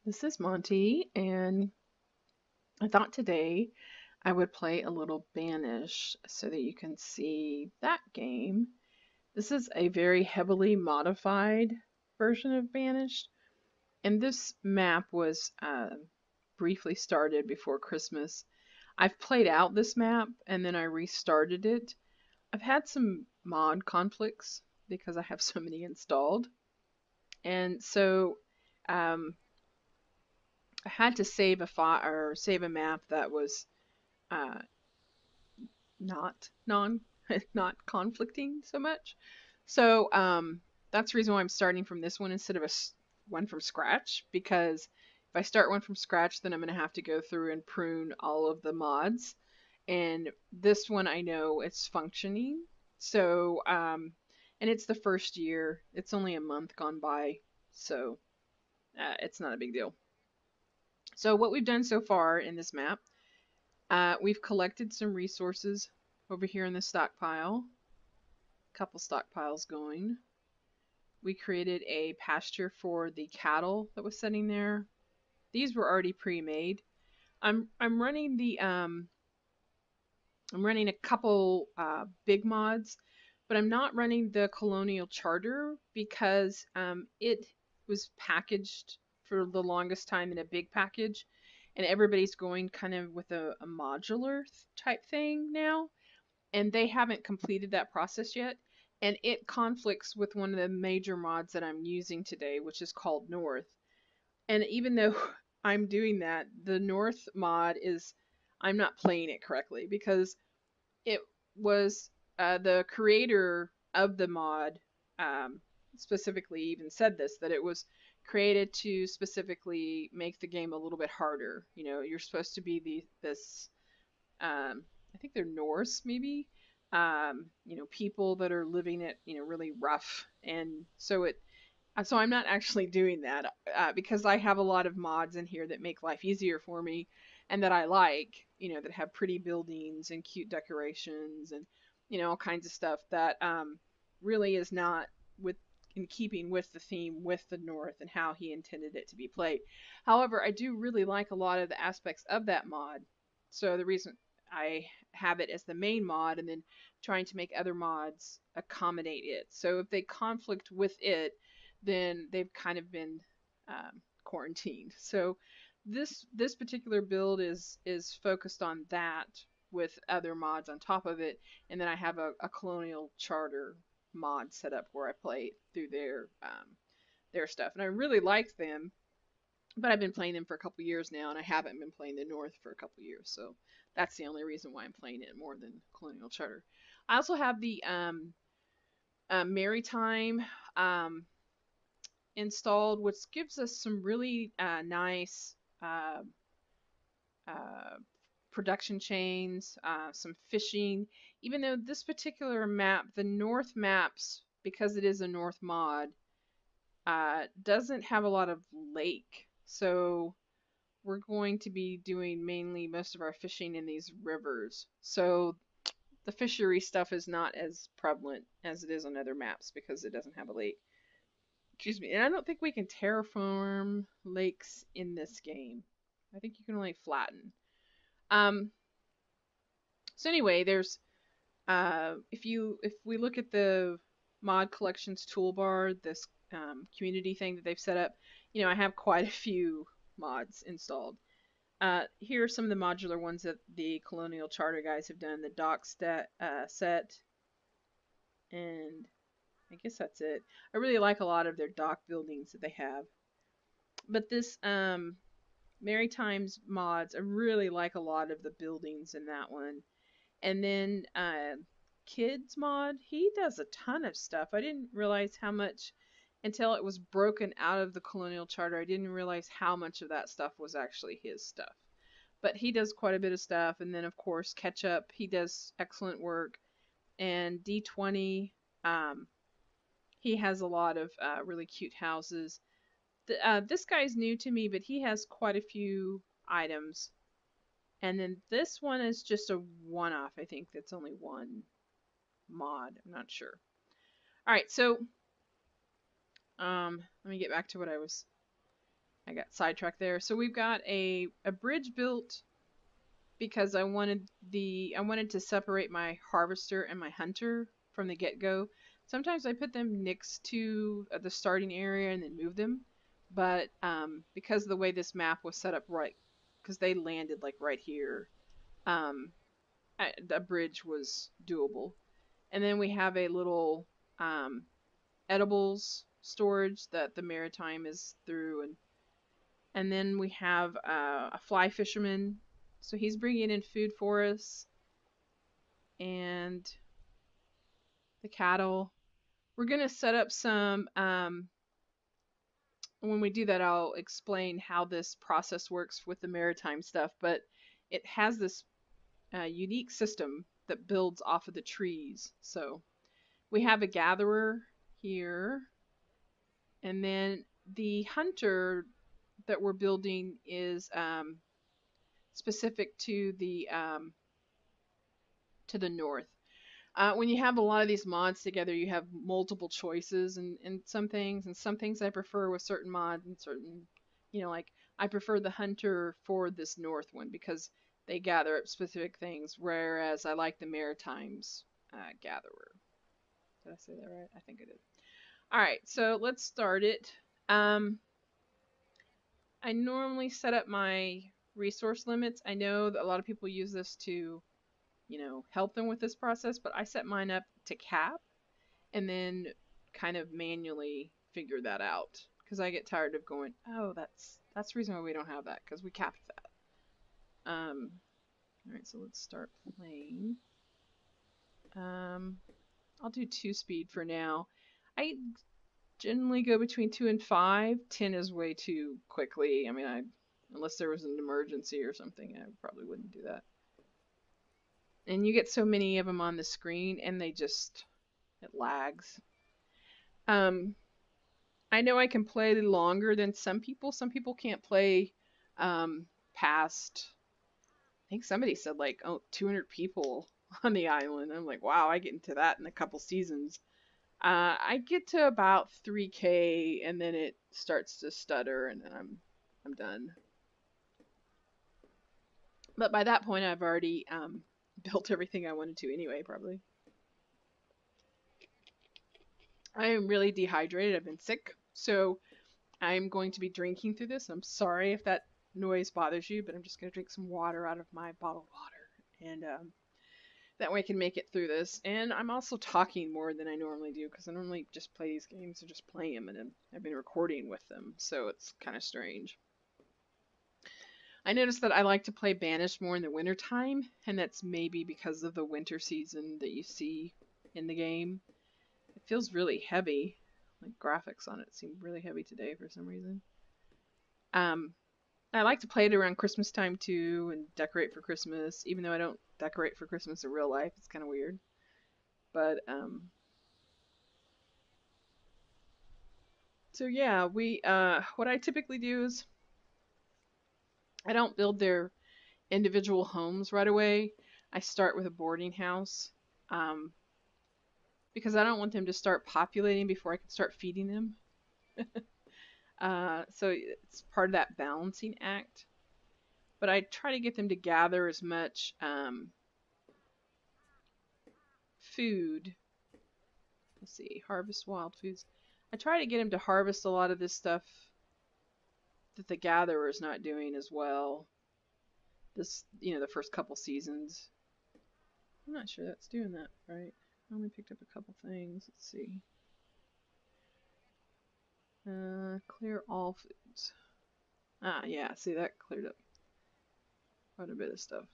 This is Monty, and I thought today I would play a little Banished so that you can see that game. This is a very heavily modified version of Banished, and this map was briefly started before Christmas. I've played out this map and then I restarted it. I've had some mod conflicts because I have so many installed, and so um, I had to save a file or save a map that was uh, not non not conflicting so much. So that's the reason why I'm starting from this one instead of one from scratch, because if I start one from scratch, then I'm going to have to go through and prune all of the mods. And this one I know it's functioning. So and it's the first year. It's only a month gone by, so it's not a big deal. So what we've done so far in this map, we've collected some resources over here in the stockpile. A couple stockpiles going. We created a pasture for the cattle that was sitting there. These were already pre-made. I'm running the I'm running a couple big mods, but I'm not running the colonial charter because it was packaged for the longest time in a big package, and everybody's going kind of with a modular type thing now, and they haven't completed that process yet. And it conflicts with one of the major mods that I'm using today, which is called North. And even though I'm doing that, the North mod is, I'm not playing it correctly because it was the creator of the mod um, specifically even said this, that it was created to specifically make the game a little bit harder. You know, you're supposed to be this I think they're Norse maybe, people that are living it, really rough. And so I'm not actually doing that because I have a lot of mods in here that make life easier for me and that I like, that have pretty buildings and cute decorations and, all kinds of stuff that really is not with in keeping with the theme with the North and how he intended it to be played. However, I do really like a lot of the aspects of that mod. So the reason I have it as the main mod and then trying to make other mods accommodate it. So if they conflict with it, then they've kind of been quarantined. So this particular build is focused on that with other mods on top of it, and then I have a colonial charter mod set up where I play through their stuff, and I really like them. But I've been playing them for a couple years now, and I haven't been playing the North for a couple years, so that's the only reason why I'm playing it more than Colonial Charter. I also have the Maritime um, installed, which gives us some really nice uh, uh, production chains, some fishing. Even though this particular map, the North maps, because it is a North mod, doesn't have a lot of lake. So we're going to be doing mainly most of our fishing in these rivers. So the fishery stuff is not as prevalent as it is on other maps because it doesn't have a lake. Excuse me. And I don't think we can terraform lakes in this game. I think you can only flatten. Um, so anyway, there's if we look at the mod collections toolbar, this community thing that they've set up, I have quite a few mods installed. Here are some of the modular ones that the Colonial Charter guys have done. The dock set, and I guess that's it. I really like a lot of their dock buildings that they have. But this Maritimes mods, I really like a lot of the buildings in that one. And then Kids mod, he does a ton of stuff. I didn't realize how much until it was broken out of the Colonial Charter. I didn't realize how much of that stuff was actually his stuff. But he does quite a bit of stuff. And then, of course, Ketchup, he does excellent work. And D20, um, he has a lot of really cute houses. This guy's new to me, but he has quite a few items. And then this one is just a one-off. I think that's only one mod. I'm not sure. All right, so let me get back to what I was I got sidetracked there. So we've got a bridge built because I wanted to separate my harvester and my hunter from the get go. Sometimes I put them next to the starting area and then move them, but because of the way this map was set up, right, because they landed like right here, um, a bridge was doable. And then we have a little um, edibles storage that the maritime is through, and then we have a fly fisherman, so he's bringing in food for us, and the cattle. We're gonna set up some. When we do that, I'll explain how this process works with the maritime stuff. But it has this unique system that builds off of the trees. So we have a gatherer here, and then the hunter that we're building is specific to the north. When you have a lot of these mods together, you have multiple choices and some things I prefer with certain mods and certain, like I prefer the hunter for this north one because they gather up specific things, whereas I like the maritimes gatherer. Did I say that right? I think I did. All right, so let's start it. I normally set up my resource limits. I know that a lot of people use this to help them with this process, but I set mine up to cap and then kind of manually figure that out because I get tired of going, oh, that's the reason why we don't have that because we capped that. All right, so let's start playing. I'll do 2 speed for now. I generally go between 2 and 5. 10 is way too quickly. I mean, unless there was an emergency or something, I probably wouldn't do that. And you get so many of them on the screen, and it lags. I know I can play longer than some people. Some people can't play past. I think somebody said like 200 people on the island. I'm like, wow, I get into that in a couple seasons. I get to about 3K and then it starts to stutter and then I'm done. But by that point, I've already built everything I wanted to anyway, probably. I am really dehydrated. I've been sick, so I'm going to be drinking through this. I'm sorry if that noise bothers you, but I'm just going to drink some water out of my bottled water, and that way I can make it through this. And I'm also talking more than I normally do because I normally just play these games and just play them, and I've been recording with them, so it's kind of strange. I noticed that I like to play Banished more in the wintertime, and that's maybe because of the winter season that you see in the game. It feels really heavy. Like graphics on it seem really heavy today for some reason. I like to play it around Christmas time too and decorate for Christmas, even though I don't decorate for Christmas in real life. It's kind of weird. But so yeah, we what I typically do is I don't build their individual homes right away. I start with a boarding house. Um, because I don't want them to start populating before I can start feeding them. So it's part of that balancing act. But I try to get them to gather as much food. Let's see, harvest wild foods. I try to get them to harvest a lot of this stuff that the gatherer is not doing as well. This, the first couple seasons. I'm not sure that's doing that right. I only picked up a couple things. Let's see. Clear all foods. Ah, yeah, see, that cleared up quite a bit of stuff.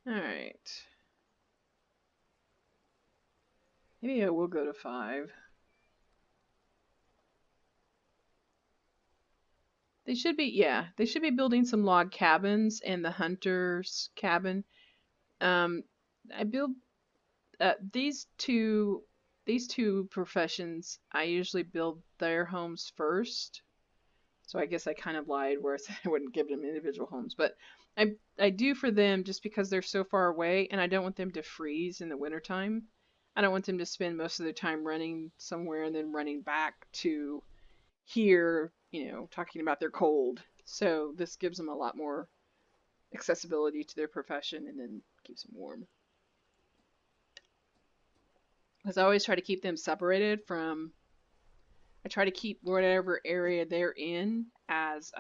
Alright. Maybe I will go to 5. They should be building some log cabins and the hunter's cabin. I build these two professions. I usually build their homes first. So I guess I kind of lied where I said I wouldn't give them individual homes, but I do for them just because they're so far away and I don't want them to freeze in the wintertime. I don't want them to spend most of their time running somewhere and then running back to here, talking about their cold. So this gives them a lot more accessibility to their profession and then keeps them warm. Because I always try to keep them separated from. I try to keep whatever area they're in as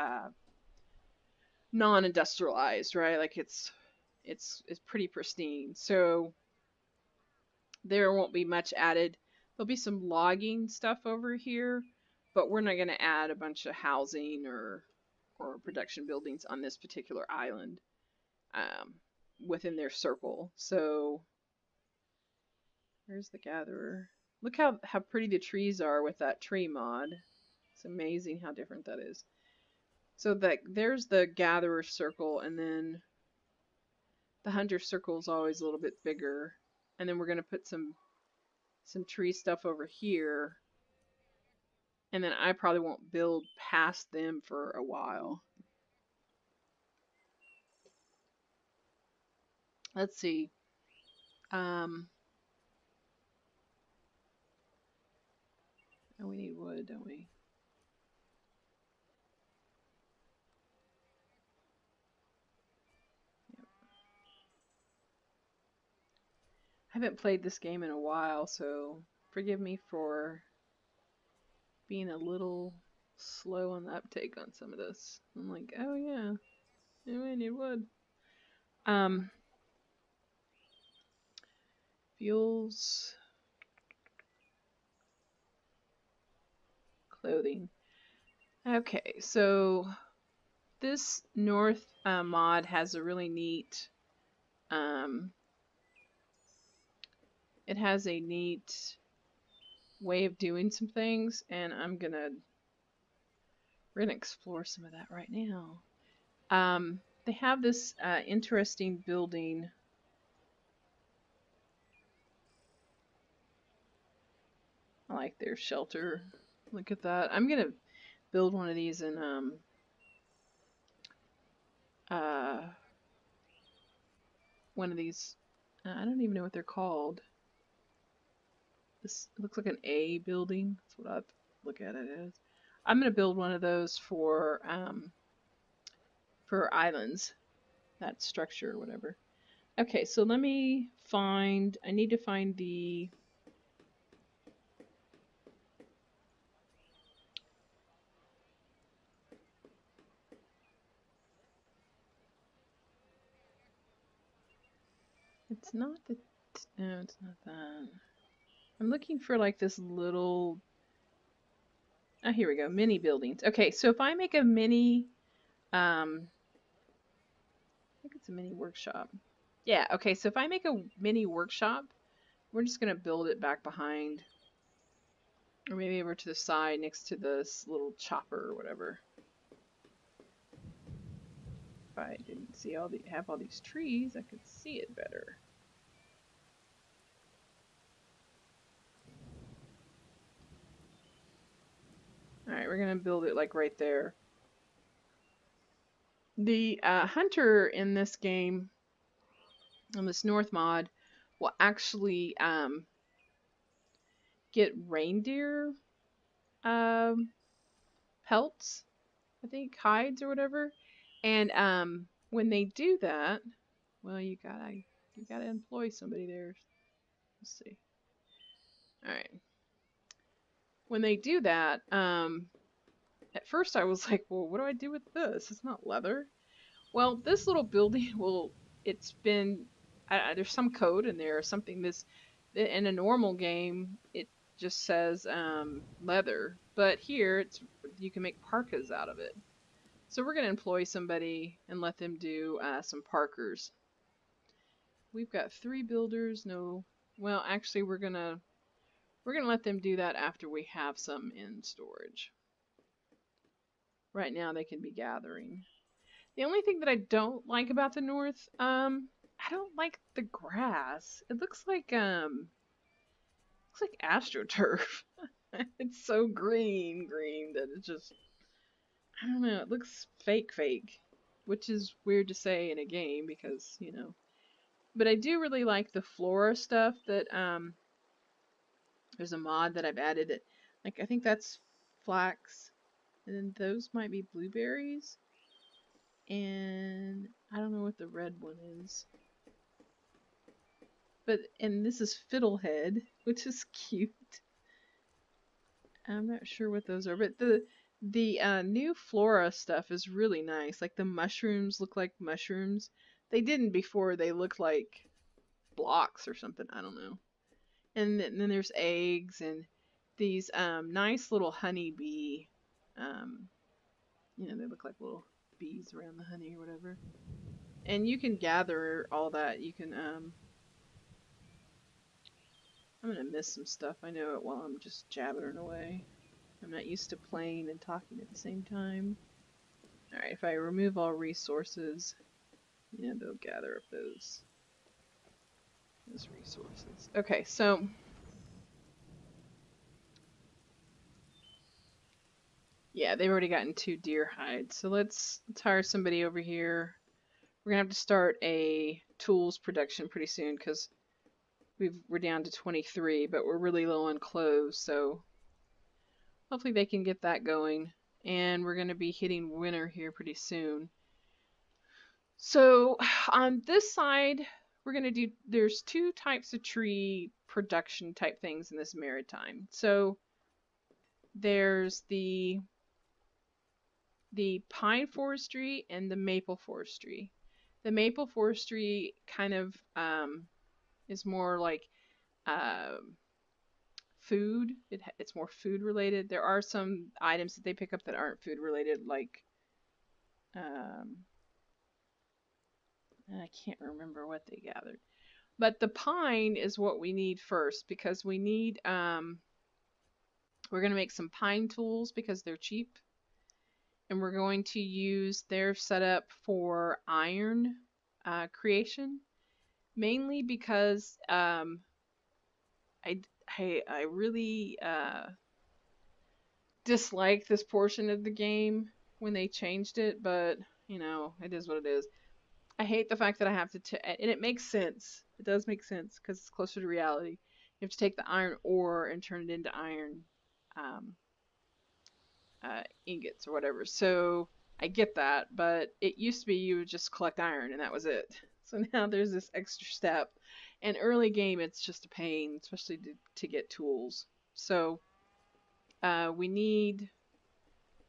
non-industrialized, right? Like it's pretty pristine. So there won't be much added. There'll be some logging stuff over here, but we're not going to add a bunch of housing or production buildings on this particular island um, within their circle. So where's the gatherer? Look how pretty the trees are with that tree mod. It's amazing how different that is. So that there's the gatherer circle, and then the hunter circle is always a little bit bigger. And then we're going to put some tree stuff over here. And then I probably won't build past them for a while. Let's see. And we need wood, don't we? Yep. I haven't played this game in a while, so forgive me for being a little slow on the uptake on some of this. I'm like, oh yeah, I need wood. Fuels, clothing. Okay, so this north mod has a really neat. It has a neat way of doing some things, and we're gonna explore some of that right now. They have this interesting building. I like their shelter. Look at that. I'm gonna build one of these in one of these. I don't even know what they're called. This looks like an A building. That's what I look at it as. I'm gonna build one of those for islands. That structure or whatever. Okay, so let me find. I need to find the. It's not the. No, it's not that. I'm looking for like this little. Oh, here we go. Mini buildings. Okay, so if I make a mini. I think it's a mini workshop. Yeah, okay, so if I make a mini workshop, we're just going to build it back behind. Or maybe over to the side next to this little chopper or whatever. If I didn't see have all these trees, I could see it better. Alright, we're going to build it like right there. The hunter in this game, on this North mod, will actually get reindeer pelts, I think, hides or whatever. And when they do that, well, you gotta employ somebody there. Let's see. All right. When they do that, at first I was like, well, what do I do with this? It's not leather. Well, this little building will. It's been. There's some code in there or something. This in a normal game, it just says leather, but here you can make parkas out of it. So we're gonna employ somebody and let them do some parkers. We've got 3 builders. No, well, actually, we're gonna let them do that after we have some in storage. Right now, they can be gathering. The only thing that I don't like about the north, I don't like the grass. It looks like astroturf. It's so green that it just, I don't know, it looks fake, which is weird to say in a game because, But I do really like the flora stuff that There's a mod that I've added that, like, I think that's flax, and then those might be blueberries, and I don't know what the red one is. But, and this is fiddlehead, which is cute. I'm not sure what those are, but the new flora stuff is really nice. Like the mushrooms look like mushrooms. They didn't before. They looked like blocks or something. I don't know. And then there's eggs and these nice little honeybee. Um, they look like little bees around the honey or whatever. And you can gather all that. You can I'm gonna miss some stuff. I know it while I'm just jabbering away. I'm not used to playing and talking at the same time. Alright, if I remove all resources, they'll gather up those resources. Okay, so yeah, they've already gotten 2 deer hides. So let's hire somebody over here. We're gonna have to start a tools production pretty soon because we're down to 23, but we're really low on clothes, so hopefully they can get that going. And we're gonna be hitting winter here pretty soon. So on this side, we're going to do, there's 2 types of tree production type things in this maritime. So there's the pine forestry and the maple forestry. The maple forestry kind of is more like food. It's more food related. There are some items that they pick up that aren't food related, like um, I can't remember what they gathered. But the pine is what we need first because we need, we're going to make some pine tools because they're cheap. And we're going to use their setup for iron creation, mainly because I, I really dislike this portion of the game when they changed it, but it is what it is. I hate the fact that I have to, and it makes sense. It does make sense because it's closer to reality. You have to take the iron ore and turn it into iron um, ingots or whatever. So I get that, but it used to be you would just collect iron and that was it. So now there's this extra step. And early game, it's just a pain, especially to get tools. So we need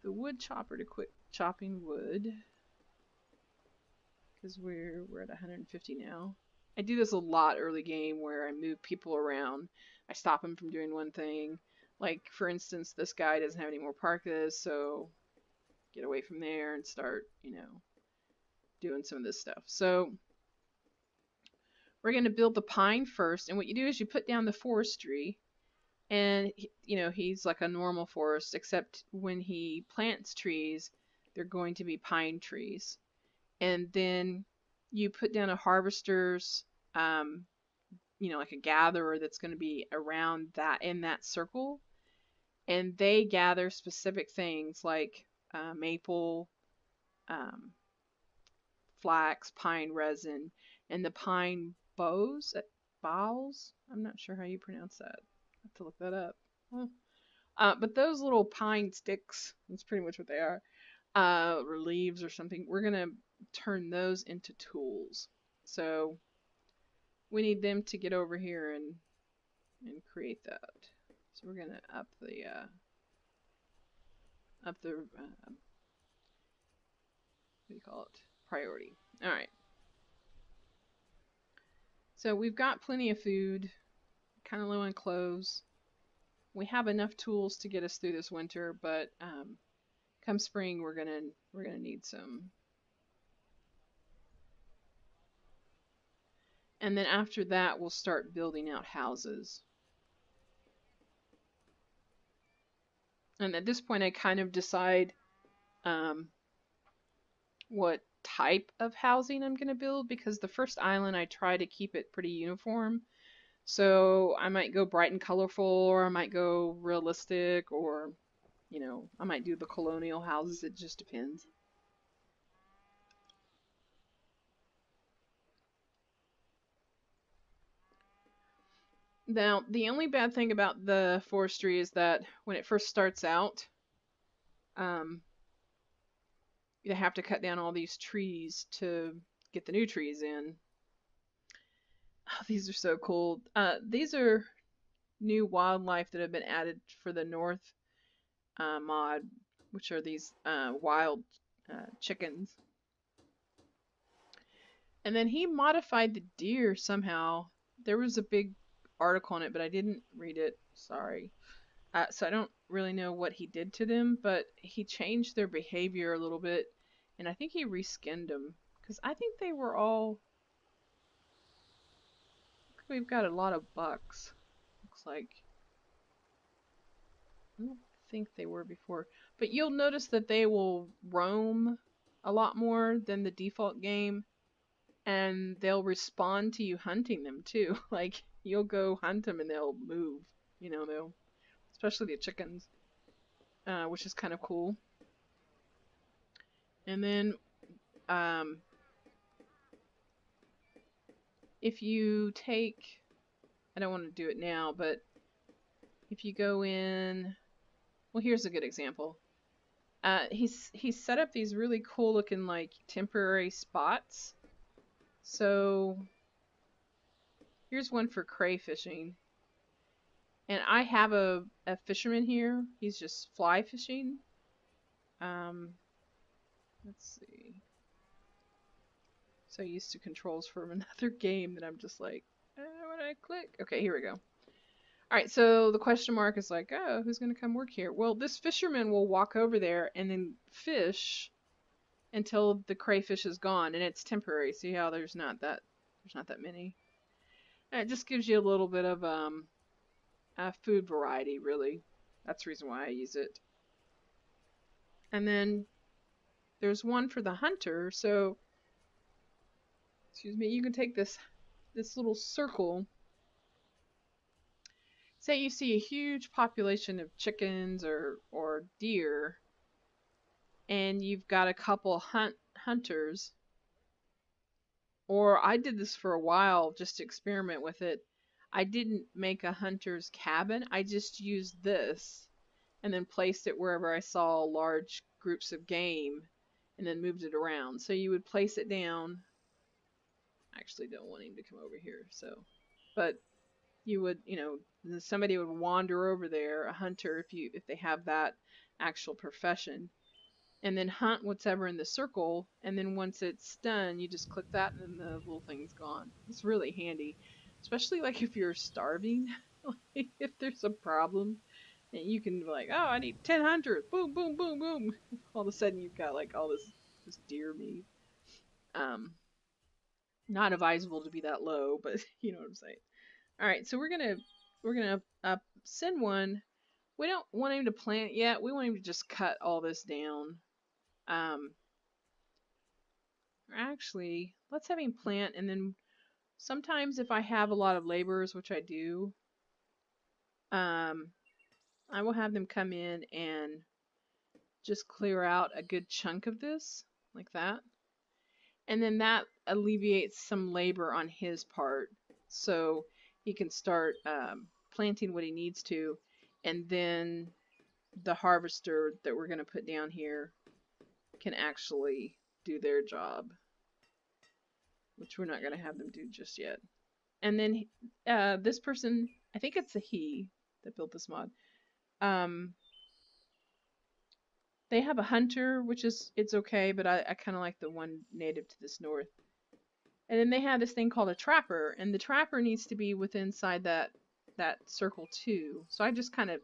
the wood chopper to quit chopping wood. Because we're at 150 now. I do this a lot early game where I move people around. I stop them from doing one thing. Like, for instance, this guy doesn't have any more parkas, so get away from there and start, doing some of this stuff. So we're going to build the pine first. And what you do is you put down the forestry. And, he's like a normal forest, except when he plants trees, they're going to be pine trees. And then you put down a harvester's, like a gatherer that's going to be around that in that circle, and they gather specific things like maple, um, flax, pine resin, and the pine boughs. I'm not sure how you pronounce that. I have to look that up. But those little pine sticks, that's pretty much what they are, or leaves or something, we're going to turn those into tools. So we need them to get over here and create that. So we're going to up the what do you call it, priority. All right. So we've got plenty of food, kind of low on clothes. We have enough tools to get us through this winter, but come spring we're gonna need some. And then after that, we'll start building out houses. And at this point, I kind of decide what type of housing I'm going to build, because the first island I try to keep it pretty uniform. So I might go bright and colorful, or I might go realistic, or, I might do the colonial houses. It just depends. Now, the only bad thing about the forestry is that when it first starts out, um, you have to cut down all these trees to get the new trees in. Oh, these are so cool. These are new wildlife that have been added for the North mod, which are these wild chickens. And then he modified the deer somehow. There was a big article on it, but I didn't read it. Sorry. So I don't really know what he did to them, but he changed their behavior a little bit, and I think he reskinned them because I think they were all. We've got a lot of bucks. Looks like I don't think they were before, but you'll notice that they will roam a lot more than the default game, and they'll respond to you hunting them too. Like you'll go hunt them and they'll move. They'll, especially the chickens, which is kind of cool. And then um, if you take, I don't want to do it now, but if you go in, well, here's a good example. He's set up these really cool looking like temporary spots. So here's one for crayfishing. And I have a fisherman here. He's just fly fishing. Um, let's see. So used to controls from another game that I'm just like, what did I click? Okay, here we go. All right, so the question mark is like, oh, who's going to come work here? Well, this fisherman will walk over there and then fish until the crayfish is gone, and it's temporary. See how there's not that many. And it just gives you a little bit of food variety, really. That's the reason why I use it. And then there's one for the hunter. So, excuse me, you can take this little circle. Say you see a huge population of chickens or deer, and you've got a couple hunters. Or I did this for a while just to experiment with it. I didn't make a hunter's cabin. I just used this and then placed it wherever I saw large groups of game and then moved it around. So you would place it down. I actually don't want him to come over here, so but you would, somebody would wander over there, a hunter if they have that actual profession, and then hunt whatever in the circle, and then once it's done, you just click that and then the little thing's gone. It's really handy, especially like if you're starving, like if there's a problem, and you can be like, oh, I need 10 hunters, boom, boom, boom, boom. All of a sudden you've got like all this deer meat. Um, Not advisable to be that low, but you know what I'm saying. All right, so we're gonna send one. We don't want him to plant yet. We want him to just cut all this down. Um, Actually, let's have him plant, and then sometimes if I have a lot of laborers, which I do, um, I will have them come in and just clear out a good chunk of this, like that. And then that alleviates some labor on his part. So he can start planting what he needs to. And then the harvester that we're going to put down here can actually do their job, which we're not going to have them do just yet. And then this person, I think it's a he that built this mod. They have a hunter, which is it's okay, but I kind of like the one native to this north. And then they have this thing called a trapper, and the trapper needs to be within inside that circle too. So I just kind of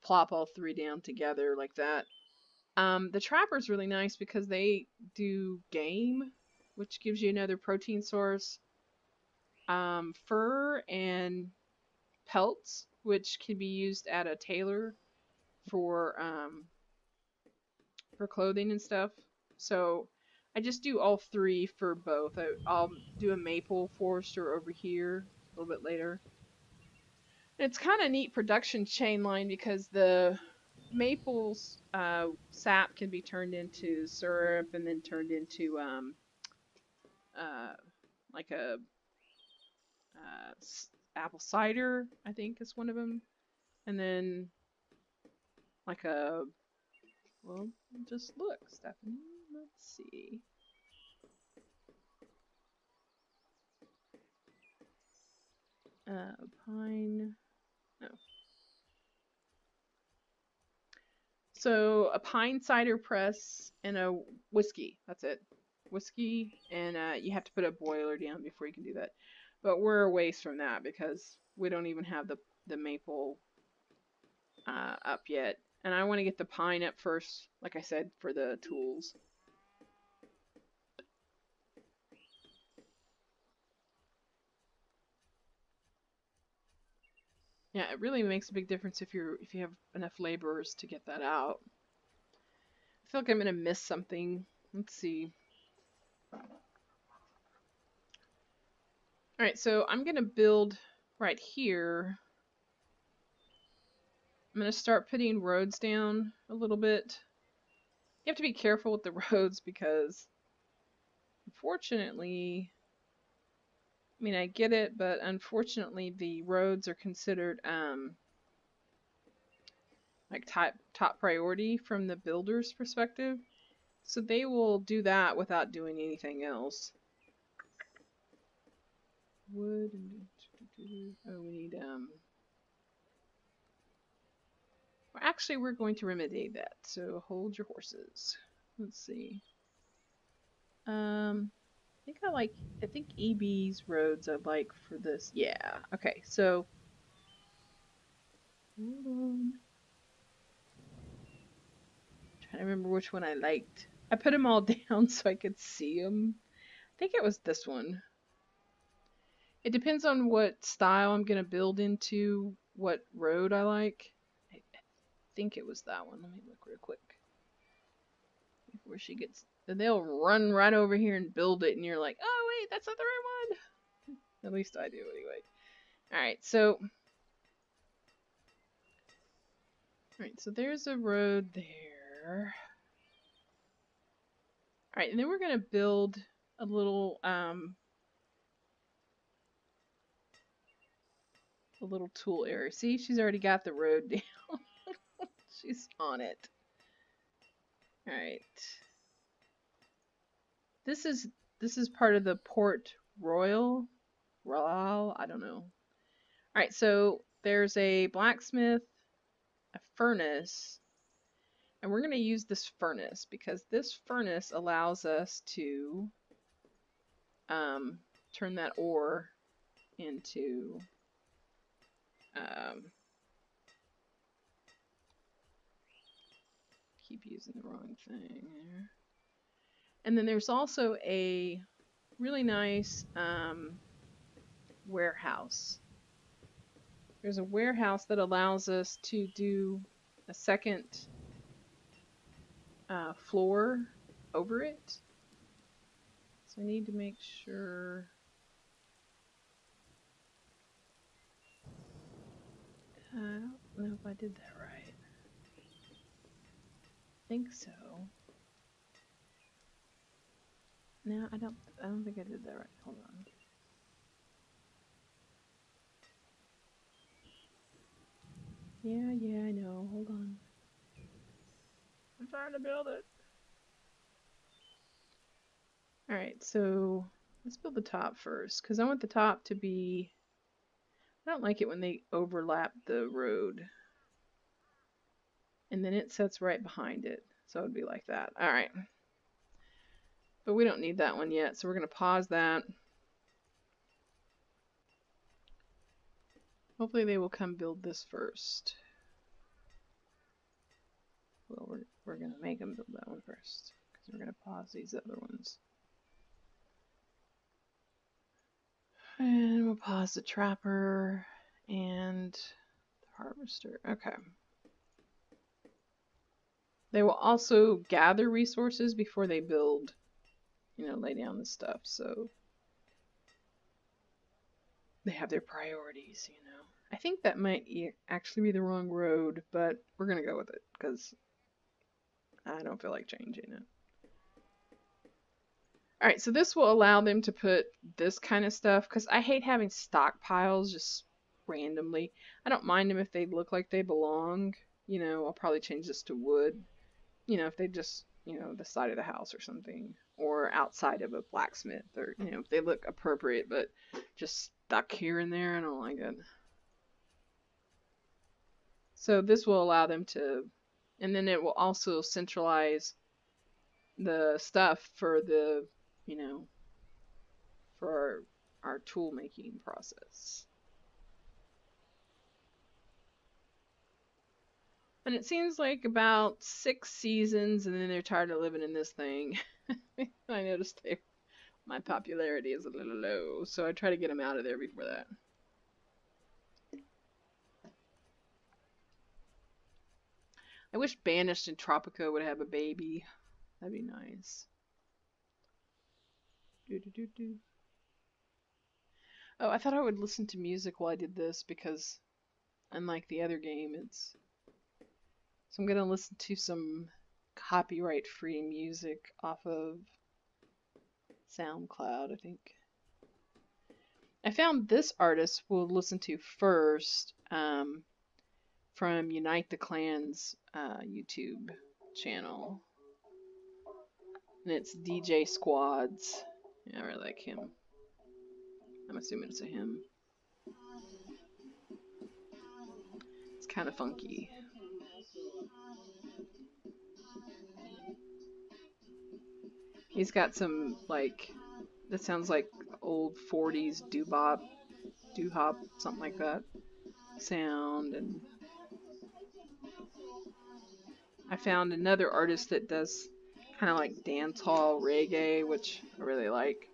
plop all three down together like that. The trapper is really nice because they do game, which gives you another protein source, fur and pelts, which can be used at a tailor for clothing and stuff. So I just do all three for both. I'll do a maple forester over here a little bit later. And it's kind of neat production chain line because the maple's sap can be turned into syrup and then turned into uh, like a apple cider, I think is one of them. And then like a, well, just look, Stephanie. Let's see. Pine. No. So a pine cider press and a whiskey. That's it. Whiskey, and you have to put a boiler down before you can do that. But we're a ways from that because we don't even have the maple up yet. And I want to get the pine up first, like I said, for the tools. Yeah, it really makes a big difference if you have enough laborers to get that out. I feel like I'm gonna miss something. Let's see. All right, so I'm gonna build right here. I'm gonna start putting roads down a little bit. You have to be careful with the roads because, unfortunately, I mean I get it, but unfortunately the roads are considered like top priority from the builder's perspective. So they will do that without doing anything else. Wood. Oh, we need well, actually, we're going to remedy that. So hold your horses. Let's see. I think EB's roads I like for this. Yeah. Okay. So hold on. Trying to remember which one I liked. I put them all down so I could see them. I think it was this one. It depends on what style I'm gonna build into, what road I like. I think it was that one. Let me look real quick before she gets. They'll run right over here and build it, and you're like, oh wait, that's not the right one. At least I do anyway. All right, so there's a road there. All right, and then we're gonna build a little tool area. See, she's already got the road down. She's on it. All right. This is part of the Port Royal. I don't know. All right, so there's a blacksmith, a furnace, and we're going to use this furnace because this furnace allows us to turn that ore into keep using the wrong thing there. And then there's also a really nice warehouse. There's a warehouse that allows us to do a second floor over it. So I need to make sure. I don't know if I did that right. I think so. No, I don't think I did that right. Hold on. Yeah, I know. Hold on. I'm trying to build it. Alright, so let's build the top first, because I want the top to be... I don't like it when they overlap the road. And then it sets right behind it. So it would be like that. Alright. But we don't need that one yet, so we're going to pause that. Hopefully they will come build this first. Well, we're going to make them build that one first, because we're going to pause these other ones. And we'll pause the trapper and the harvester. Okay. They will also gather resources before they build, lay down the stuff. So they have their priorities, I think that might actually be the wrong road, but we're going to go with it because I don't feel like changing it. Alright, so this will allow them to put this kind of stuff, because I hate having stockpiles just randomly. I don't mind them if they look like they belong. I'll probably change this to wood. If they just, the side of the house or something, or outside of a blacksmith, or, if they look appropriate, but just stuck here and there, I don't like it. So this will allow them to, and then it will also centralize the stuff for the, you know, for our tool making process. And it seems like about 6 seasons, and then they're tired of living in this thing. I noticed my popularity is a little low, so I try to get them out of there before that. I wish Banished and Tropico would have a baby. That'd be nice. Oh, I thought I would listen to music while I did this because, unlike the other game, it's. So I'm gonna listen to some copyright-free music off of SoundCloud, I think. I found this artist we'll listen to first from Unite the Clans YouTube channel. And it's DJ Squads. Yeah, I really like him. I'm assuming it's a him. It's kind of funky. He's got some, like, that sounds like old 40s doo-hop, something like that sound. And I found another artist that does kind of like dancehall reggae, which I really like.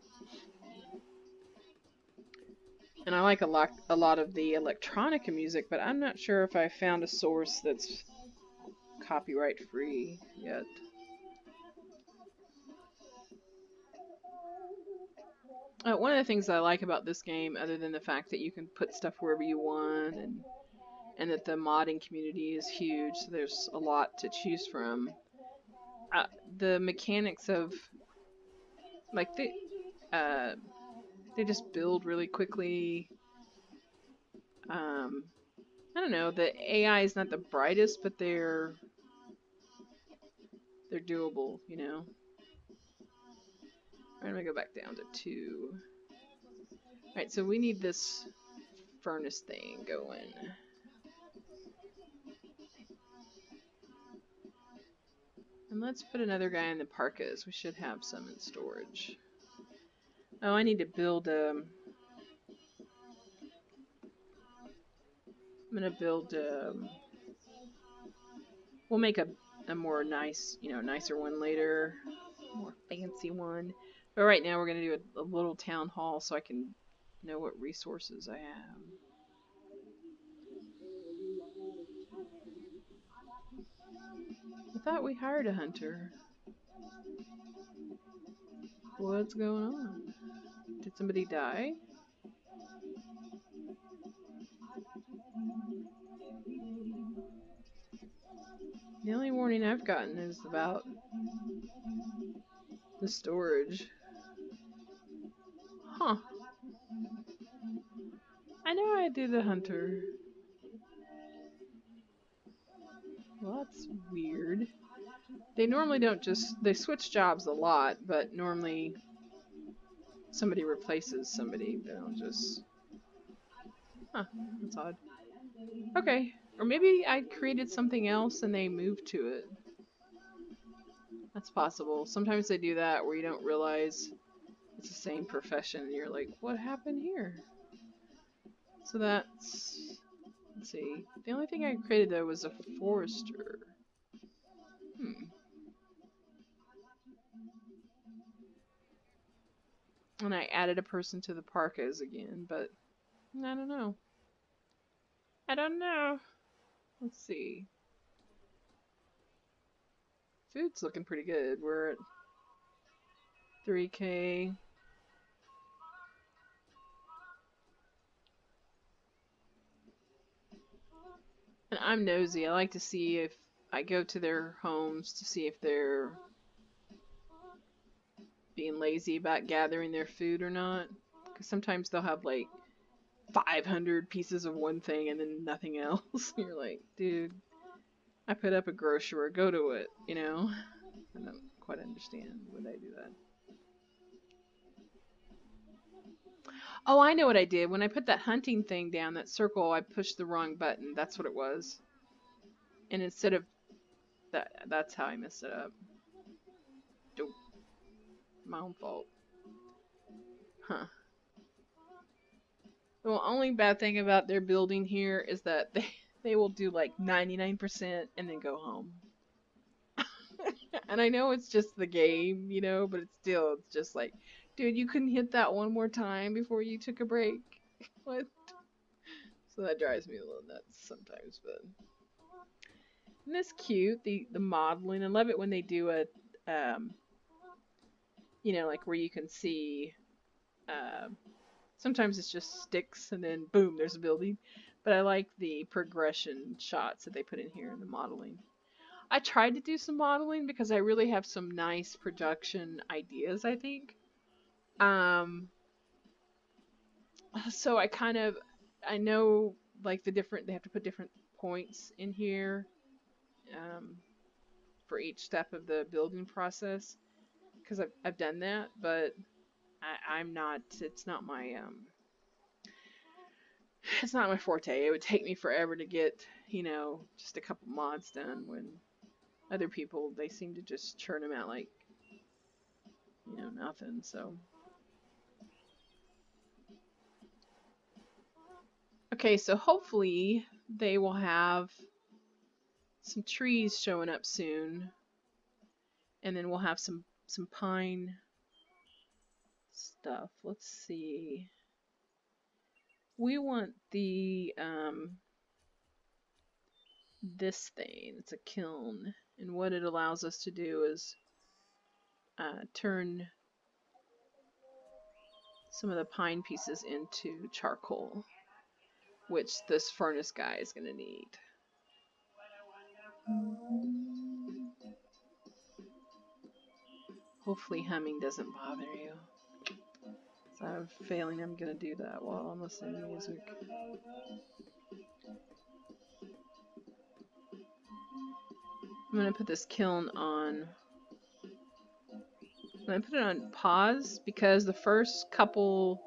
And I like a lot of the electronica music, but I'm not sure if I found a source that's copyright free yet. One of the things I like about this game, other than the fact that you can put stuff wherever you want, and that the modding community is huge, so there's a lot to choose from. The mechanics of, like, they just build really quickly. I don't know, the AI is not the brightest, but they're doable, I'm gonna go back down to 2. Alright, so we need this furnace thing going. And let's put another guy in the parkas. We should have some in storage. Oh, I need to build I'm gonna build we'll make a more nice, nicer one later. More fancy one. But right now we're gonna do a little town hall so I can know what resources I have. I thought we hired a hunter. What's going on? Did somebody die? The only warning I've gotten is about the storage. Huh. I know I do the hunter. Well, that's weird. They normally don't they switch jobs a lot, but normally somebody replaces somebody. They don't just... Huh, that's odd. Okay, or maybe I created something else and they moved to it. That's possible. Sometimes they do that where you don't realize it's the same profession and you're like, what happened here? So that's... Let's see. The only thing I created though was a forester. And I added a person to the parkas again, but I don't know. I don't know. Let's see. Food's looking pretty good. We're at 3K. And I'm nosy. I like to see if I go to their homes to see if they're being lazy about gathering their food or not. Because sometimes they'll have like 500 pieces of one thing and then nothing else. You're like, dude, I put up a grocery, go to it, you know? I don't quite understand why they do that. Oh, I know what I did. When I put that hunting thing down, that circle, I pushed the wrong button. That's what it was. And instead of that, that's how I messed it up. Dope. My own fault. Huh. The only bad thing about their building here is that they will do like 99% and then go home. And I know it's just the game, you know, but it's just like, dude, you couldn't hit that one more time before you took a break. What? So that drives me a little nuts sometimes, but and it's cute, the modeling. I love it when they do a you know, like where you can see sometimes it's just sticks and then boom, there's a building. But I like the progression shots that they put in here in the modeling. I tried to do some modeling because I really have some nice production ideas, I think. Um, so I know like they have to put different points in here um, for each step of the building process because I've done that, but I'm not, it's not my forte. It would take me forever to get, you know, just a couple mods done when other people, they seem to just churn them out like, you know, nothing. So, okay, so hopefully they will have some trees showing up soon, and then we'll have some pine stuff. Let's see. We want the this thing. It's a kiln, and what it allows us to do is turn some of the pine pieces into charcoal, which this furnace guy is going to need. Hopefully humming doesn't bother you. So I have a feeling I'm going to do that while I'm listening to music. I'm going to put this kiln on. I'm going to put it on pause because the first couple,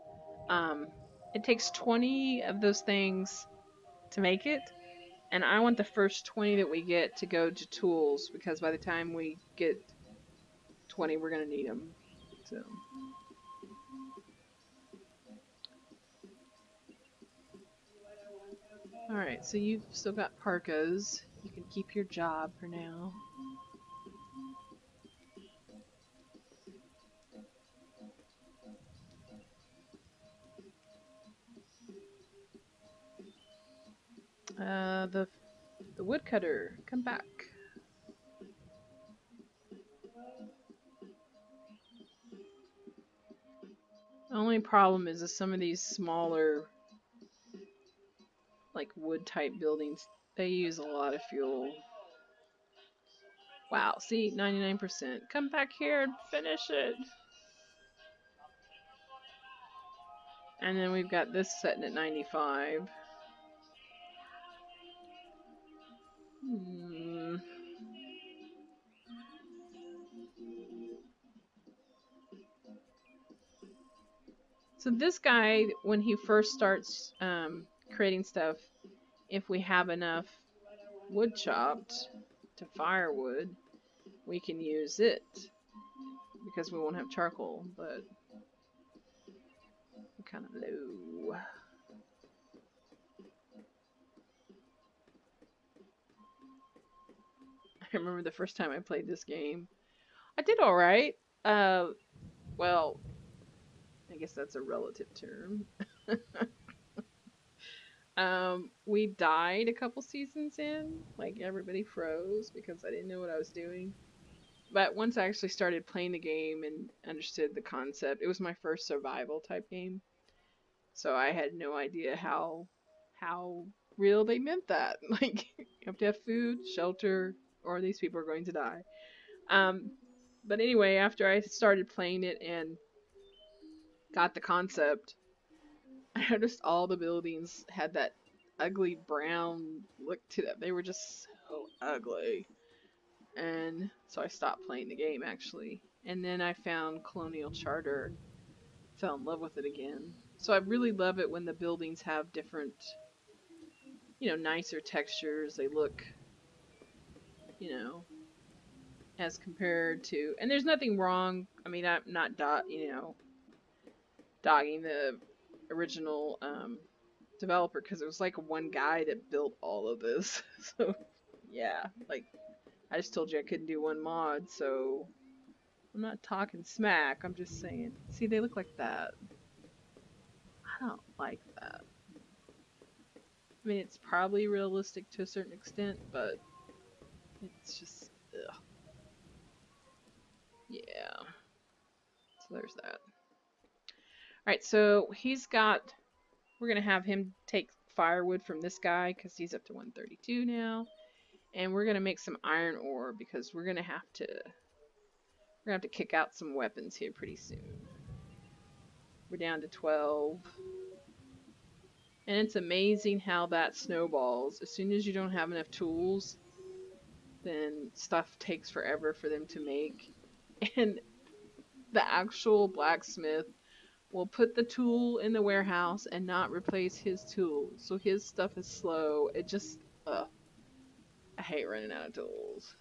it takes 20 of those things to make it. And I want the first 20 that we get to go to tools because by the time we get 20, we're going to need them. So. Alright, so you've still got parkas. You can keep your job for now. The woodcutter, come back. The only problem is that some of these smaller, like wood type buildings, they use a lot of fuel. Wow, see, 99%. Come back here and finish it. And then we've got this setting at 95. So this guy, when he first starts creating stuff, if we have enough wood chopped to firewood, we can use it because we won't have charcoal, but we're kind of low. I remember the first time I played this game. I did alright. Well, I guess that's a relative term. We died a couple seasons in. Like, everybody froze because I didn't know what I was doing. But once I actually started playing the game and understood the concept, it was my first survival type game. So I had no idea how real they meant that. Like, you have to have food, shelter, or these people are going to die. Um, But anyway, after I started playing it and got the concept, I noticed all the buildings had that ugly brown look to them. They were just so ugly. And so I stopped playing the game actually. And then I found Colonial Charter, fell in love with it again. So I really love it when the buildings have different, nicer textures. They look, you know, as compared to, and there's nothing wrong. I mean, I'm not dogging the original developer because it was like one guy that built all of this. So yeah, like I just told you I couldn't do one mod, so I'm not talking smack. I'm just saying. See, they look like that. I don't like that. I mean, it's probably realistic to a certain extent, but it's just, ugh. Yeah. So there's that. All right, so we're gonna have him take firewood from this guy because he's up to 132 now, and we're gonna make some iron ore because we're gonna have to kick out some weapons here pretty soon. We're down to 12. And it's amazing how that snowballs. As soon as you don't have enough tools, then stuff takes forever for them to make. And the actual blacksmith will put the tool in the warehouse and not replace his tool. So his stuff is slow. It just, I hate running out of tools.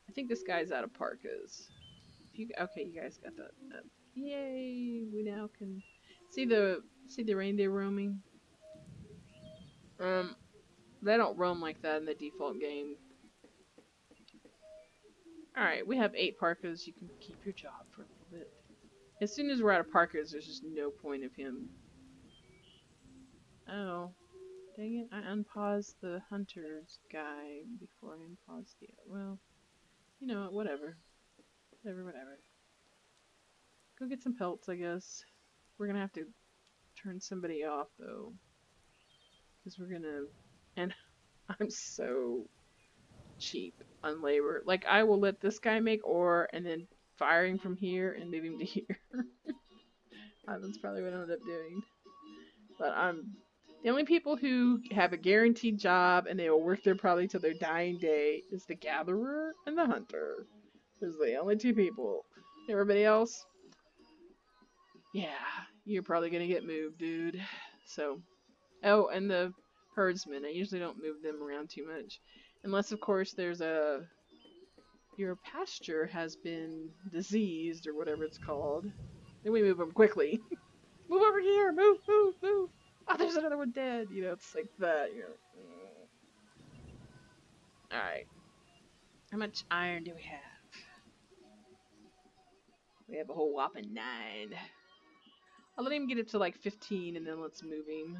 I think this guy's out of parkas. Okay, you guys got that. Yay! We now can see the reindeer roaming. Um, they don't roam like that in the default game. All right, we have 8 parkas. You can keep your job for a little bit. As soon as we're out of parkas, there's just no point of him. Oh, dang it! I unpaused the hunters guy before I unpaused the. Well, you know what? Whatever. Whatever. Go get some pelts, I guess. We're gonna have to turn somebody off though, because we're gonna. And I'm so cheap on labor. Like I will let this guy make ore and then firing from here and moving to here. That's probably what I ended up doing. But the only people who have a guaranteed job and they will work there probably till their dying day is the gatherer and the hunter. Those are the only 2 people. Everybody else, yeah, you're probably gonna get moved, dude. So, oh, and the herdsmen. I usually don't move them around too much, unless of course your pasture has been diseased or whatever it's called. Then we move them quickly. Move over here! Move, move, move! Oh, there's another one dead! It's like that. You're like, alright. How much iron do we have? We have a whole whopping 9. I'll let him get it to like 15 and then let's move him.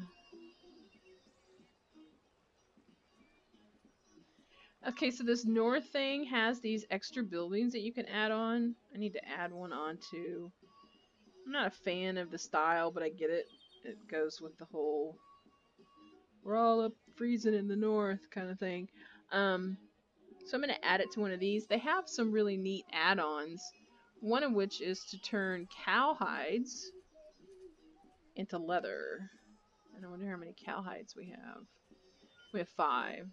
Okay, so this north thing has these extra buildings that you can add on. I need to add one on too. I'm not a fan of the style, but I get it. It goes with the whole we're all up freezing in the north kind of thing. So I'm going to add it to one of these. They have some really neat add-ons. One of which is to turn cowhides into leather. And I wonder how many cowhides we have. We have 5.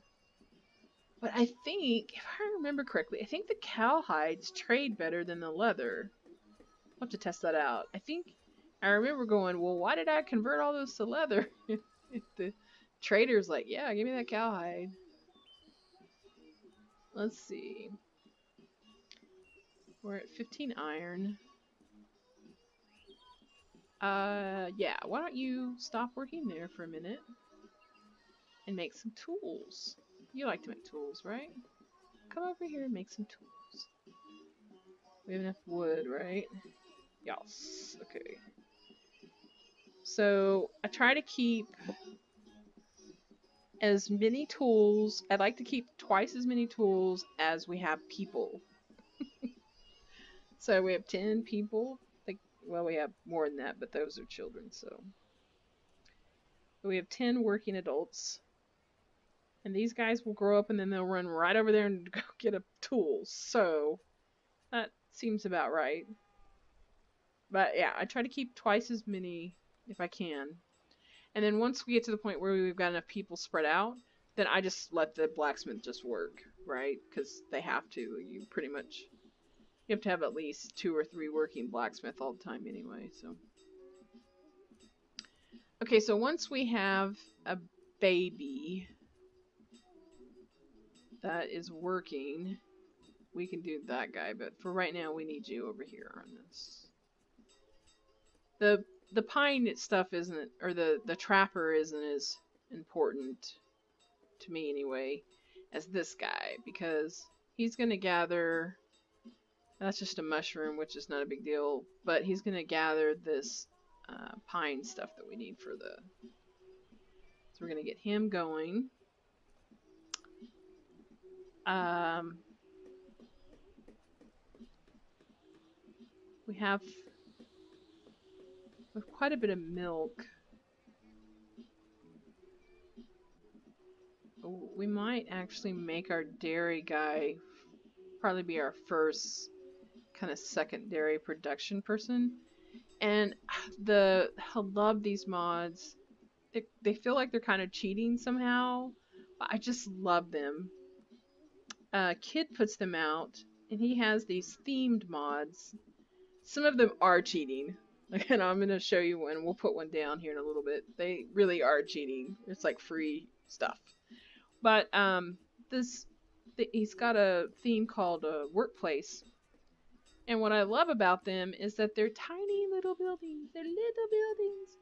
But I think, if I remember correctly, I think the cowhides trade better than the leather. I'll have to test that out. I remember going, well, why did I convert all those to leather? If the trader's like, yeah, give me that cowhide. Let's see. We're at 15 iron. Yeah, why don't you stop working there for a minute and make some tools? You like to make tools, right? Come over here and make some tools. We have enough wood, right? Yes. Okay. So I try to keep as many tools. I'd like to keep twice as many tools as we have people. So we have 10 people. Well, we have more than that, but those are children, so. But we have 10 working adults. And these guys will grow up and then they'll run right over there and go get a tool. So That seems about right. But yeah, I try to keep twice as many if I can. And then once we get to the point where we've got enough people spread out, then I just let the blacksmith just work, right? Because they have to. You pretty much you have to have at least 2 or 3 working blacksmith all the time anyway. So okay, so once we have a baby that is working, we can do that guy. But for right now, we need you over here on this. The pine stuff isn't, or the trapper isn't as important to me anyway as this guy, because he's gonna gather. That's just a mushroom, which is not a big deal, but he's gonna gather this pine stuff that we need for the. So we're gonna get him going. Um, we have quite a bit of milk. We might actually make our dairy guy probably be our first kind of secondary production person. And I love these mods. They feel like they're kind of cheating somehow, but I just love them. Kid puts them out, and he has these themed mods. Some of them are cheating. And I'm going to show you one. We'll put one down here in a little bit. They really are cheating. It's like free stuff. But he's got a theme called Workplace. And what I love about them is that they're tiny little buildings. They're little buildings,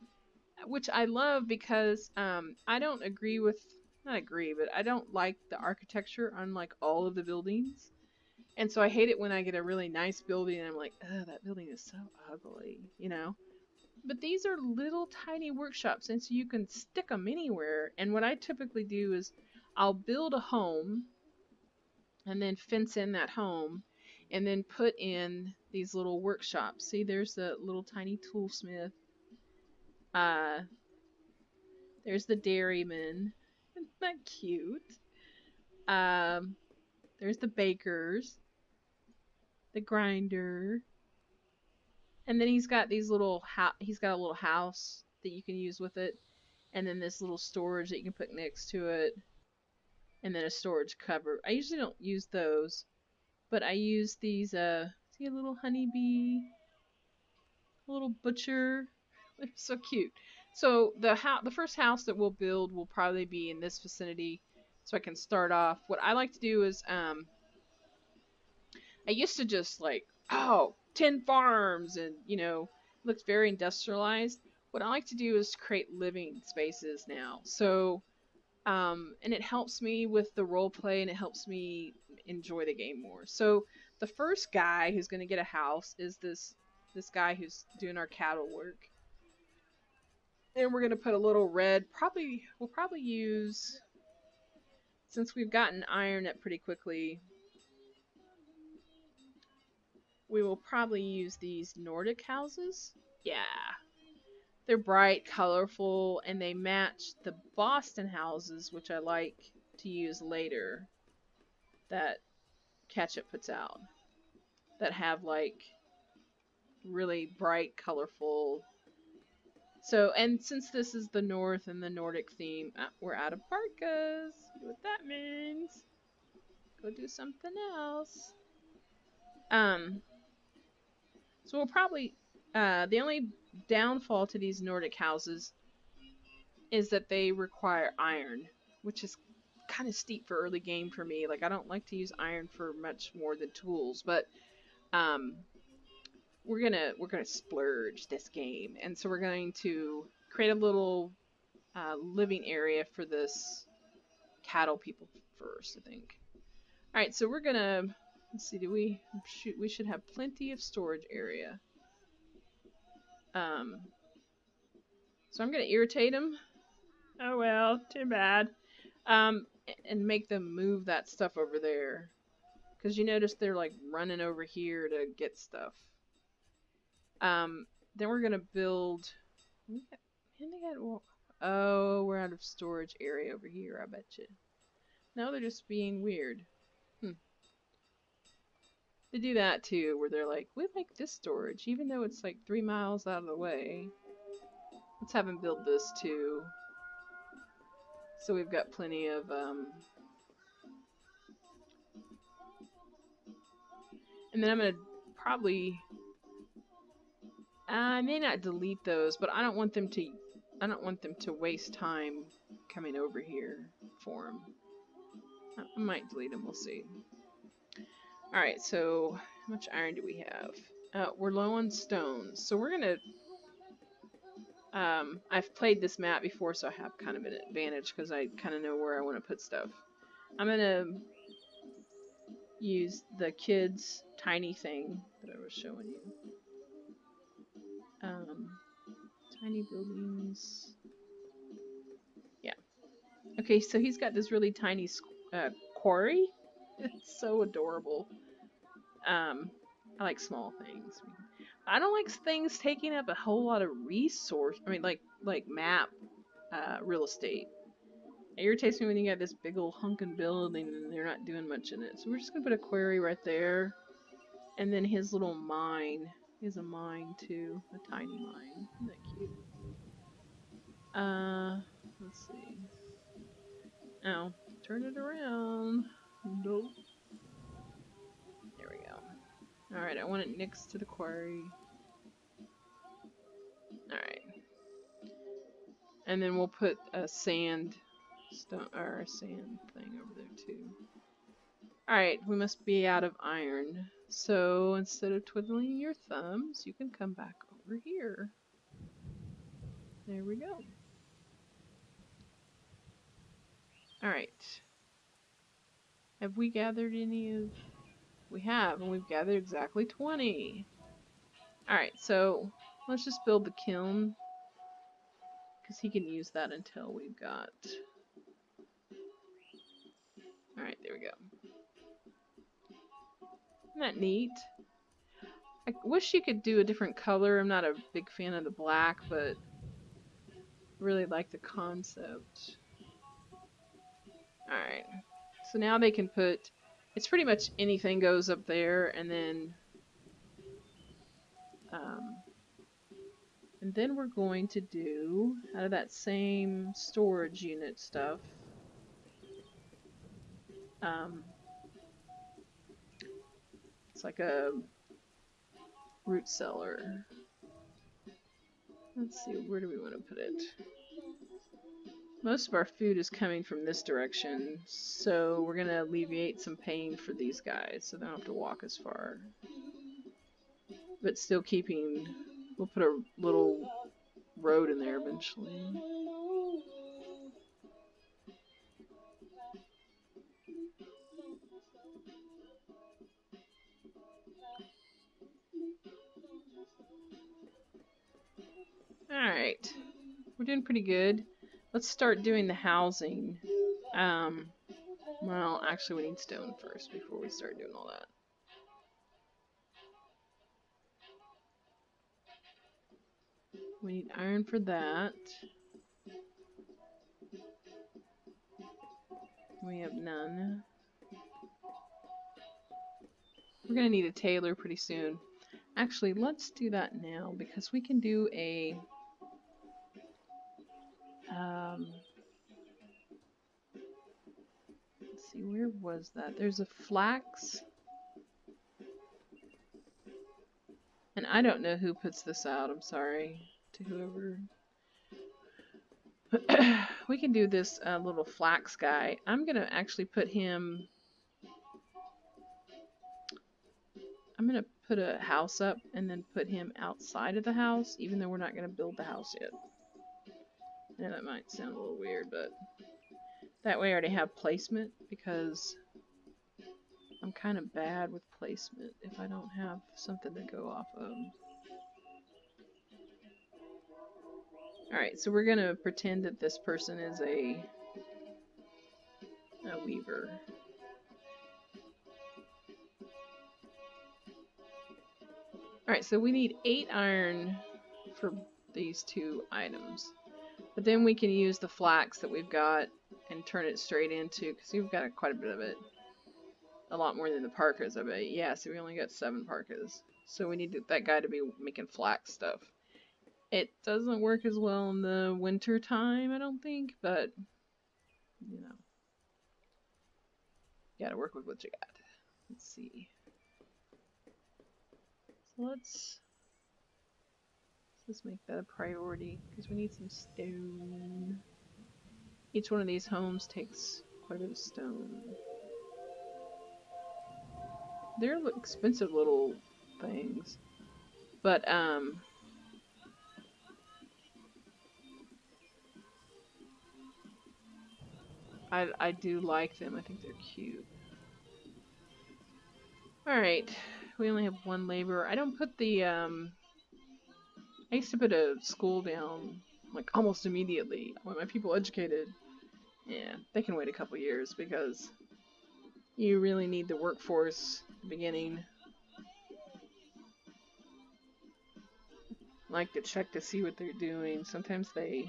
which I love because I don't agree with, not agree, but I don't like the architecture on like all of the buildings. And so I hate it when I get a really nice building and I'm like, oh, that building is so ugly, you know? But these are little tiny workshops, and so you can stick them anywhere. And what I typically do is I'll build a home and then fence in that home and then put in these little workshops. See, there's the little tiny toolsmith. There's the dairyman. Isn't that cute? Um, there's the bakers, the grinder, and then he's got these little he's got a little house that you can use with it, and then this little storage that you can put next to it, and then a storage cover. I usually don't use those, but I use these. See a little honeybee, a little butcher. They're so cute. So the first house that we'll build will probably be in this vicinity, so I can start off. What I like to do is I used to just like, oh, 10 farms and, it looks very industrialized. What I like to do is create living spaces now. So, and it helps me with the role play and it helps me enjoy the game more. So, the first guy who's going to get a house is this guy who's doing our cattle work. And we're going to put a little red, we'll probably use, since we've gotten iron up pretty quickly, we will probably use these Nordic houses. Yeah. They're bright, colorful, and they match the Boston houses, which I like to use later, that Ketchup puts out. That have like really bright, colorful. So, and since this is the North and the Nordic theme, we're out of parkas. What that means. Go do something else. So we'll probably, the only downfall to these Nordic houses is that they require iron, which is kind of steep for early game for me. Like, I don't like to use iron for much more than tools, but um, we're gonna splurge this game, and so we're going to create a little living area for this cattle people first, I think. All right, so we're gonna, let's see, we should have plenty of storage area. So I'm gonna irritate them. Oh well, too bad. And make them move that stuff over there, because you notice they're like running over here to get stuff. Then we're gonna build. Oh, we're out of storage area over here. I bet you. No, they're just being weird. They do that too, where they're like, we like this storage, even though it's like 3 miles out of the way. Let's have them build this too. So we've got plenty of, and then I'm gonna probably, I may not delete those, but I don't want them to waste time coming over here for them. I might delete them, we'll see. Alright, so how much iron do we have? We're low on stones, so we're gonna, I've played this map before, so I have kind of an advantage because I kind of know where I want to put stuff. I'm gonna use the kids' tiny thing that I was showing you. Tiny buildings. Yeah. Okay, so he's got this really tiny quarry. It's so adorable. I like small things. I don't like things taking up a whole lot of resource. I mean, like map real estate. It irritates me when you got this big old hunkin' building and they're not doing much in it. So we're just gonna put a quarry right there, and then his little mine. He has a mine too, a tiny mine. Isn't that cute? Let's see. Oh, turn it around. Nope. There we go. Alright, I want it next to the quarry. Alright. And then we'll put a sand stone or a sand thing over there too. Alright, we must be out of iron. So instead of twiddling your thumbs, you can come back over here. There we go. Alright. Have we gathered any of... We have, and we've gathered exactly 20. Alright, so let's just build the kiln, because he can use that until we've got... Alright, there we go. Isn't that neat? I wish you could do a different color. I'm not a big fan of the black, but I really like the concept. Alright. So now they can put... It's pretty much anything goes up there, and then... and then we're going to do, out of that same storage unit stuff, it's like a root cellar. Let's see, where do we want to put it? Most of our food is coming from this direction, so we're going to alleviate some pain for these guys, so they don't have to walk as far. But still keeping, we'll put a little road in there eventually. Alright, we're doing pretty good. Let's start doing the housing. Well, actually we need stone first before we start doing all that. We need iron for that. We have none. We're gonna need a tailor pretty soon. Actually, let's do that now because we can do a let's see, where was that? There's a flax. And I don't know who puts this out, I'm sorry to whoever. We can do this little flax guy. I'm gonna actually put him, I'm gonna put a house up and then put him outside of the house, even though we're not gonna build the house yet. I know that might sound a little weird, but that way I already have placement, because I'm kind of bad with placement if I don't have something to go off of. Alright, so we're gonna pretend that this person is a weaver. Alright, so we need 8 iron for these 2 items. But then we can use the flax that we've got and turn it straight into, because we've got quite a bit of it. a lot more than the parkas, I bet. Yeah, so we only got 7 parkas. So we need that guy to be making flax stuff. It doesn't work as well in the winter time, I don't think, but you know, you gotta work with what you got. Let's see. So let's make that a priority because we need some stone. Each one of these homes takes quite a bit of stone. They're expensive little things, but I do like them. I think they're cute. All right, we only have 1 laborer. I don't put the I used to put a school down like almost immediately. I want my people educated. Yeah, they can wait a couple years because you really need the workforce at the beginning. Like to check to see what they're doing. Sometimes I've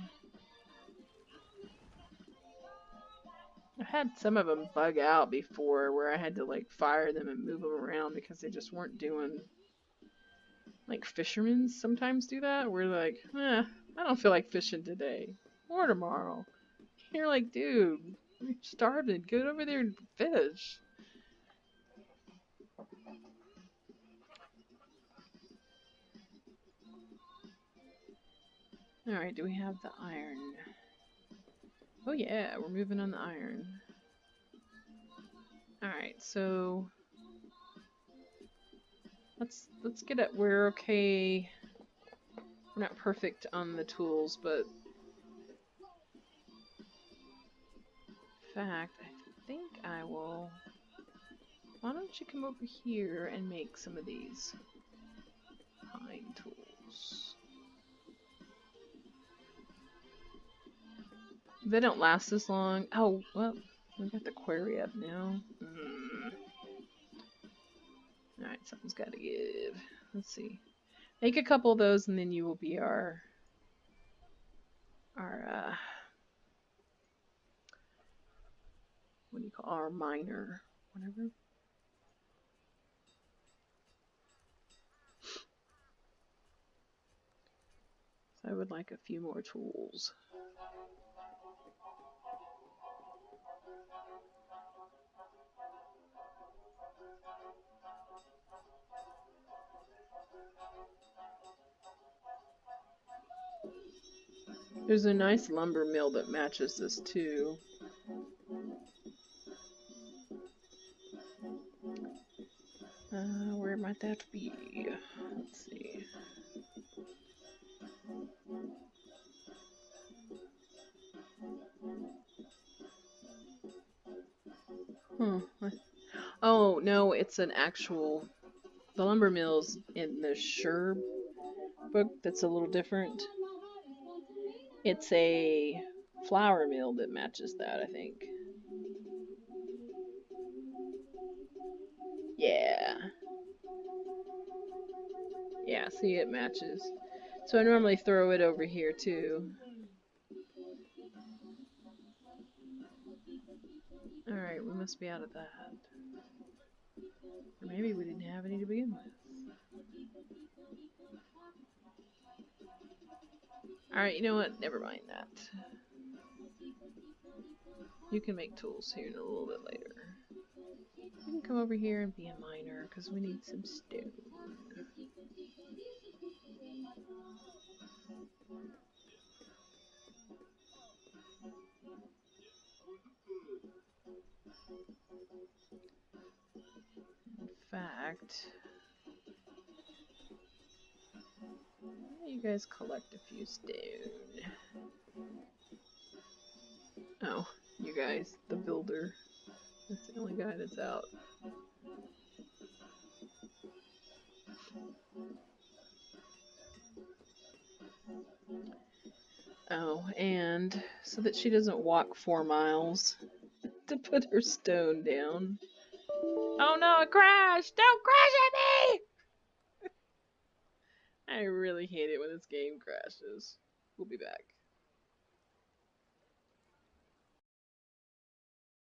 had some of them bug out before where I had to like fire them and move them around because they just weren't doing. Like fishermen sometimes do that. Where they're like, I don't feel like fishing today or tomorrow. You're like, dude, you're starving. Get over there and fish. Alright, do we have the iron? Oh yeah, we're moving on the iron. Alright, so let's get it. We're okay. We're not perfect on the tools, but in fact, I think I will. Why don't you come over here and make some of these pine tools? They don't last as long. Oh, well, we got the quarry up now. Alright, something's got to give. Let's see. Make a couple of those and then you will be our what do you call our miner, whatever. So I would like a few more tools. There's a nice lumber mill that matches this too. Where might that be? Let's see. Oh no, it's an actual. The lumber mill's in the Sher book. That's a little different. It's a flour mill that matches that, I think. Yeah. Yeah, see, it matches. So I normally throw it over here too. Alright, we must be out of that. Or maybe we didn't have any to begin with. Alright, you know what? Never mind that. You can make tools here in a little bit later. You can come over here and be a miner, because we need some stone. In fact, you guys collect a few stone. Oh, you guys, the builder. That's the only guy that's out. Oh, and so that she doesn't walk 4 miles to put her stone down. Oh no, it crashed! Don't crash at me! I really hate it when this game crashes. We'll be back.